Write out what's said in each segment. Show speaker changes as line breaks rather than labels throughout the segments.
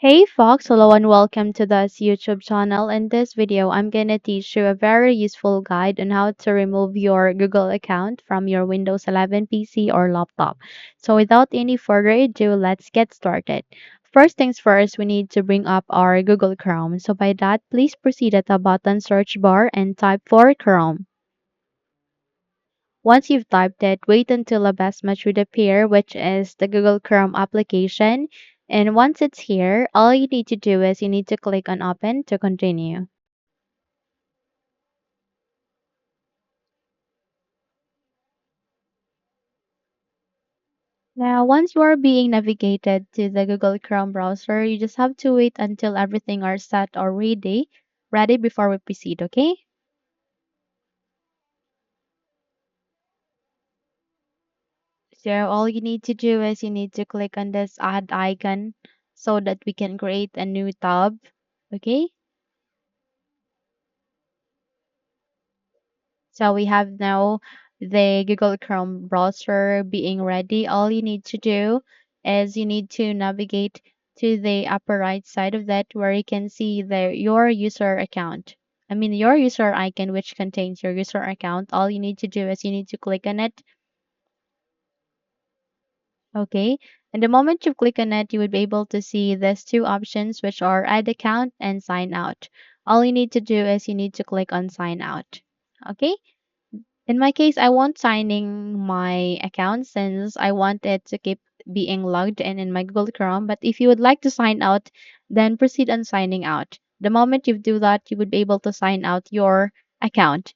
Hey Fox, hello and welcome to this YouTube channel. In this video, I'm gonna teach you a very useful guide on how to remove your Google account from your Windows 11 PC or laptop. So without any further ado, let's get started. First things first, we need to bring up our Google Chrome. So by that, please proceed at the button search bar and type for Chrome. Once you've typed it, wait until a message would appear, which is the Google Chrome application. And once it's here, all you need to do is you need to click on Open to continue. Now, once you are being navigated to the Google Chrome browser, you just have to wait until everything are set or ready before we proceed, okay? So all you need to do is you need to click on this add icon so that we can create a new tab, okay? So we have now the Google Chrome browser being ready. All you need to do is you need to navigate to the upper right side of that where you can see your user account. I mean your user icon which contains your user account. All you need to do is you need to click on it. Okay. And the moment you click on it, you would be able to see these two options which are add account and sign out. All you need to do is you need to click on sign out. Okay. In my case, I won't signing my account since I want it to keep being logged in my Google Chrome. But if you would like to sign out, then proceed on signing out. The moment you do that, you would be able to sign out your account.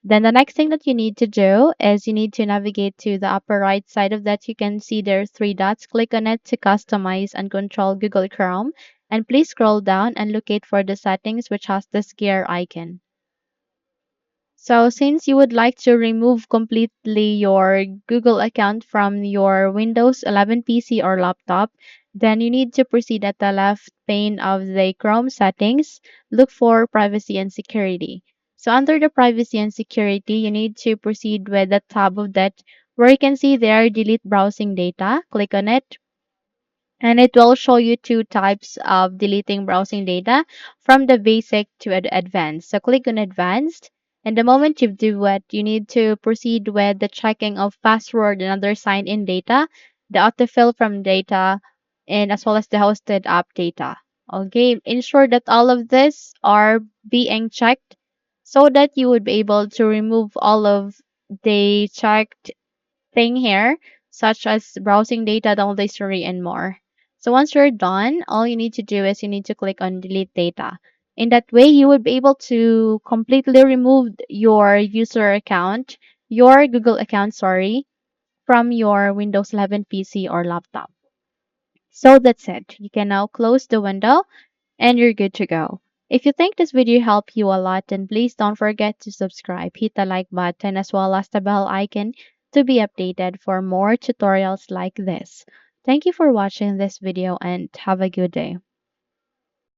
Then the next thing that you need to do is you need to navigate to the upper right side of that. You can see there's three dots. Click on it to customize and control Google Chrome. And please scroll down and locate for the settings which has this gear icon. So since you would like to remove completely your Google account from your Windows 11 PC or laptop, then you need to proceed at the left pane of the Chrome settings, look for privacy and security. So under the privacy and security, you need to proceed with the tab of that where you can see there delete browsing data. Click on it and it will show you two types of deleting browsing data from the basic to advanced. So click on advanced. And the moment you do it, you need to proceed with the checking of password and other sign-in data, the autofill from data, and as well as the hosted app data. Okay, ensure that all of this are being checked so that you would be able to remove all of the checked thing here, such as browsing data, download history, and more. So once you're done, all you need to do is you need to click on delete data. In that way, you would be able to completely remove your user account, your Google account, sorry, from your Windows 11 PC or laptop. So that's it. You can now close the window and you're good to go. If you think this video helped you a lot, then please don't forget to subscribe, hit the like button as well as the bell icon to be updated for more tutorials like this. Thank you for watching this video and have a good day.